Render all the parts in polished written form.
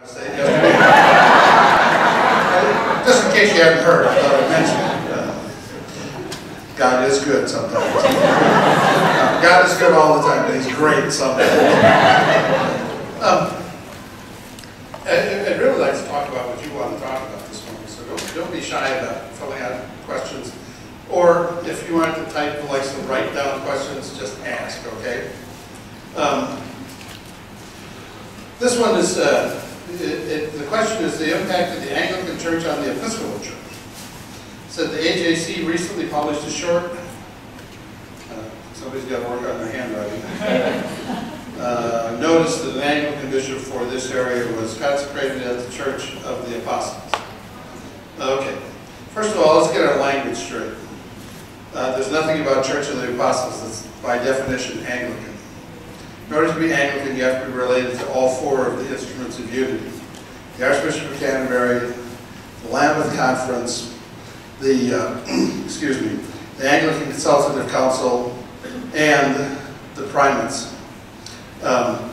State yesterday. Just in case you haven't heard, I thought I'd mention it. God is good sometimes. God is good all the time, but He's great sometimes. I'd really like to talk about what you want to talk about this morning, so don't be shy about filling out questions. Or if you want to type like some write down questions, just ask, okay? This one is, the question is the impact of the Anglican Church on the Episcopal Church. It said the AJC recently published a short, somebody's got to work on their handwriting, notice that an Anglican bishop for this area was consecrated as the Church of the Apostles. Okay, first of all, let's get our language straight. There's nothing about Church of the Apostles that's by definition Anglican. In order to be Anglican, you have to be related to all four of the instruments of unity. The Archbishop of Canterbury, the Lambeth Conference, the, the Anglican Consultative Council, and the primates. But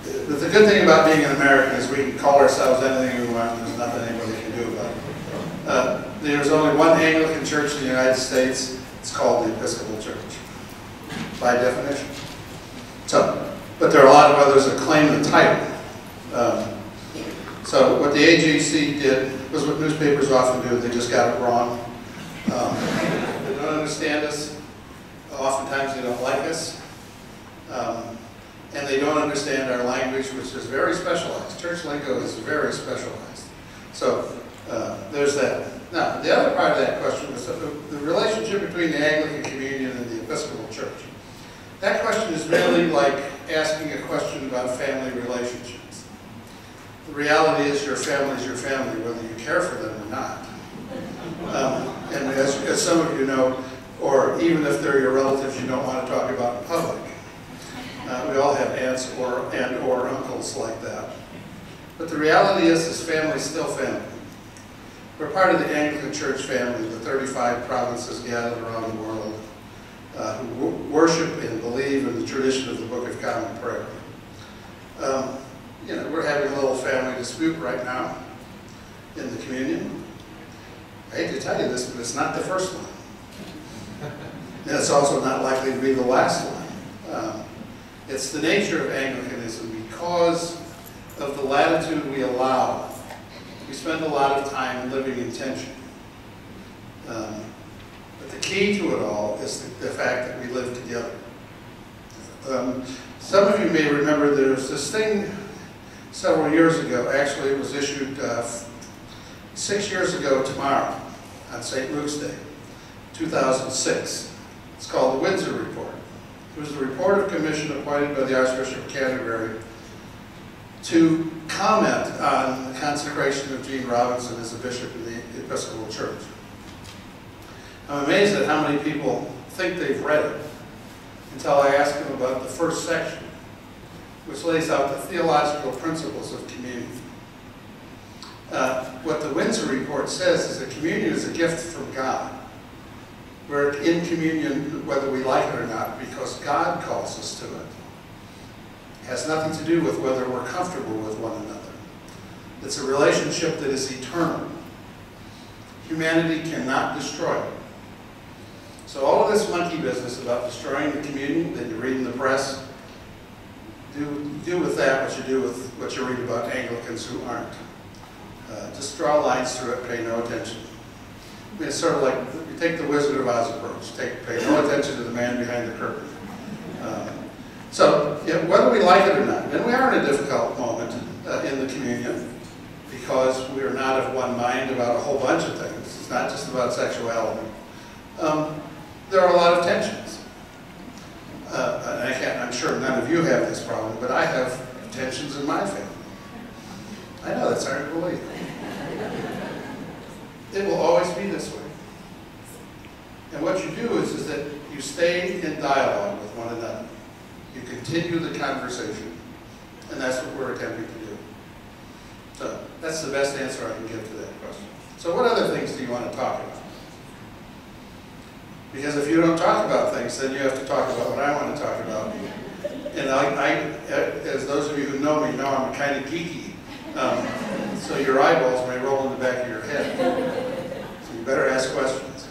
the good thing about being an American is we can call ourselves anything we want. There's nothing anybody can do about it. There's only one Anglican church in the United States. It's called the Episcopal Church, by definition. So, but there are a lot of others that claim the title. So what the AJC did was what newspapers often do. They just got it wrong. They don't understand us. Oftentimes they don't like us. And they don't understand our language, which is very specialized. Church lingo is very specialized. So there's that. Now, the other part of that question was the relationship between the Anglican Communion and the Episcopal Church. That question is really like asking a question about family relationships. The reality is your family is your family, whether you care for them or not. And as some of you know, or even if they're your relatives you don't want to talk about in public. We all have aunts or uncles like that. But the reality is family is still family. We're part of the Anglican Church family, the 35 provinces gathered around the world who worship and believe in the tradition of the Book of Common Prayer. You know, we're having a little family dispute right now in the communion. I hate to tell you this, but it's not the first one. And it's also not likely to be the last one. It's the nature of Anglicanism because of the latitude we allow. We spend a lot of time living in tension. But the key to it all is the fact that we live together. Some of you may remember there was this thing several years ago. Actually, it was issued 6 years ago tomorrow on St. Luke's Day, 2006. It's called the Windsor Report. It was the report of commission appointed by the Archbishop of Canterbury to comment on the consecration of Gene Robinson as a bishop in the Episcopal Church. I'm amazed at how many people think they've read it until I ask them about the first section, which lays out the theological principles of communion. What the Windsor Report says is that communion is a gift from God. We're in communion whether we like it or not because God calls us to it. It has nothing to do with whether we're comfortable with one another. It's a relationship that is eternal. Humanity cannot destroy it. So all of this monkey business about destroying the communion that you read in the press, do with that what you do with what you read about Anglicans who aren't. Just draw lines through it, pay no attention. I mean, it's sort of like, you take the Wizard of Oz approach, pay no attention to the man behind the curtain. So, yeah, whether we like it or not, and we are in a difficult moment in the communion because we are not of one mind about a whole bunch of things. It's not just about sexuality. There are a lot of tensions. I'm sure none of you have this problem, but I have tensions in my family. I know that's hard to believe. It will always be this way. And what you do is that you stay in dialogue with one another. You continue the conversation. And that's what we're attempting to do. So that's the best answer I can give to that question. So what other things do you want to talk about? Because if you don't talk about things, then you have to talk about what I want to talk about. And I as those of you who know me know, I'm kind of geeky So your eyeballs may roll in the back of your head. So you better ask questions.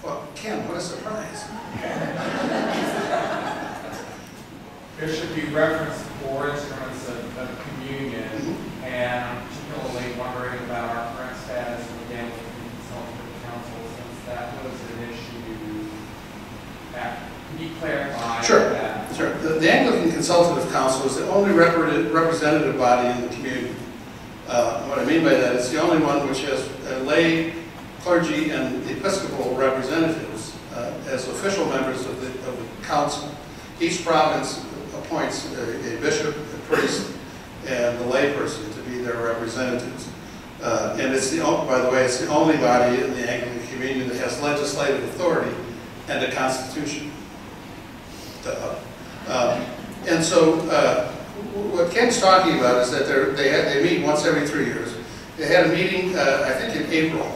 Well, Ken, what a surprise. Bishop, you referenced 4 instruments of communion, and I'm particularly wondering about our current status of the Anglican Consultative Council, since that was an issue. Can you clarify that? Sure. The Anglican Consultative Council is the only representative body in the community. What I mean by that, it's the only one which has lay clergy and episcopal representatives as official members of the council. Each province appoints a bishop, a priest, and the layperson to be their representatives. And it's by the way, it's the only body in the Anglican communion that has legislative authority and a constitution. And so what Ken's talking about is that they meet once every 3 years. They had a meeting, I think in April,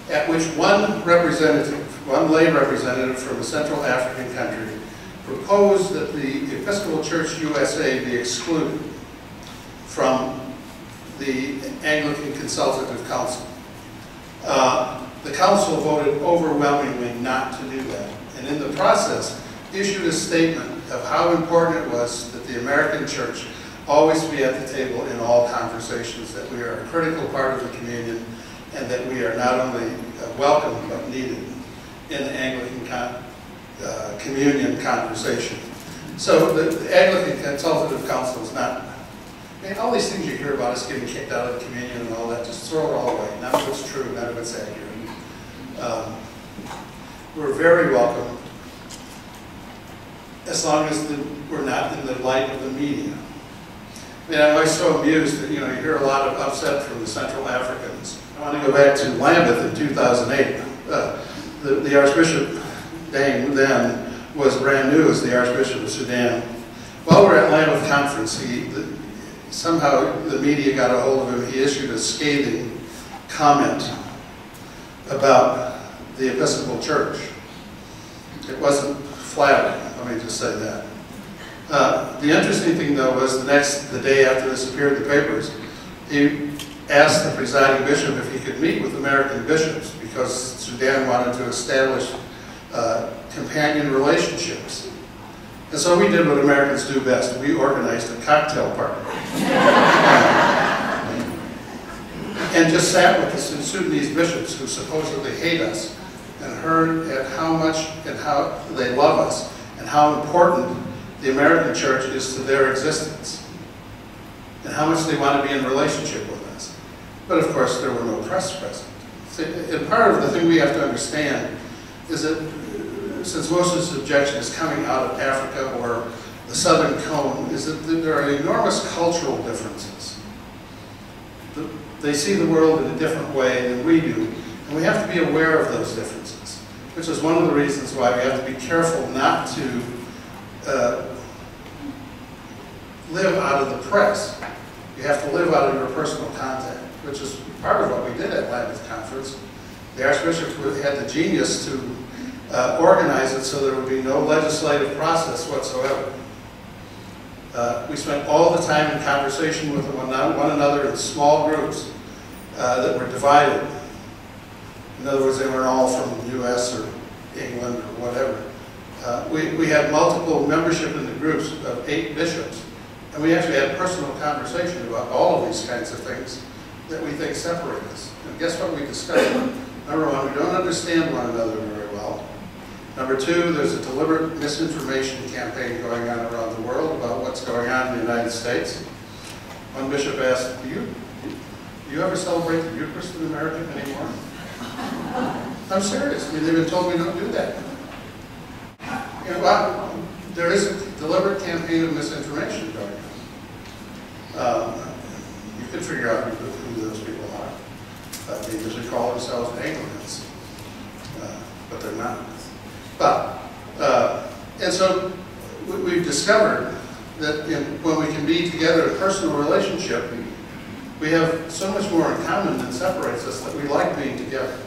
at which one lay representative from a Central African country proposed that the Episcopal Church USA be excluded from the Anglican Consultative Council. The council voted overwhelmingly not to do that, and in the process issued a statement of how important it was that the American church always be at the table in all conversations, that we are a critical part of the communion, and that we are not only welcome but needed in the Anglican communion conversation. So the Anglican Consultative Council is not, all these things you hear about us getting kicked out of the communion and all that, just throw it all away. None of it's true, none of it's accurate. We're very welcome, as long as we're not in the light of the media. I'm always so amused that you hear a lot of upset from the Central Africans. I want to go back to Lambeth in 2008. The Archbishop Dang then was brand new as the Archbishop of Sudan. While we're at Lambeth Conference, somehow the media got a hold of him. He issued a scathing comment about the Episcopal Church. It wasn't flattering, let me just say that. The interesting thing, though, was the day after this appeared in the papers, he asked the presiding bishop if he could meet with American bishops because Sudan wanted to establish companion relationships. And so we did what Americans do best. We organized a cocktail party. And just sat with the Sudanese bishops who supposedly hate us and heard at how much and how they love us and how important the American church is to their existence and how much they want to be in relationship with us. But of course, there were no press present. And part of the thing we have to understand is that since most of this objection is coming out of Africa or the Southern Cone, is that there are enormous cultural differences. They see the world in a different way than we do, and we have to be aware of those differences, which is one of the reasons why we have to be careful not to live out of the press. You have to live out of your personal contact, which is part of what we did at Lambeth Conference. The Archbishop had the genius to organize it so there would be no legislative process whatsoever. We spent all the time in conversation with one another in small groups that were divided. In other words, they weren't all from the US or England or whatever. We had multiple membership in the groups of 8 bishops, and we actually had personal conversation about all of these kinds of things that we think separate us. And guess what we discovered? Number one, we don't understand one another very well. Number two, there's a deliberate misinformation campaign going on around the world about what's going on in the United States. One bishop asked, do you ever celebrate the Eucharist in America anymore? I'm serious. I mean, they've been told we don't do that. There is a deliberate campaign of misinformation going on. You could figure out who those people are. They usually call themselves Anglicans, but they're not. And so we've discovered that when we can be together in personal relationship, we have so much more in common than separates us that we like being together.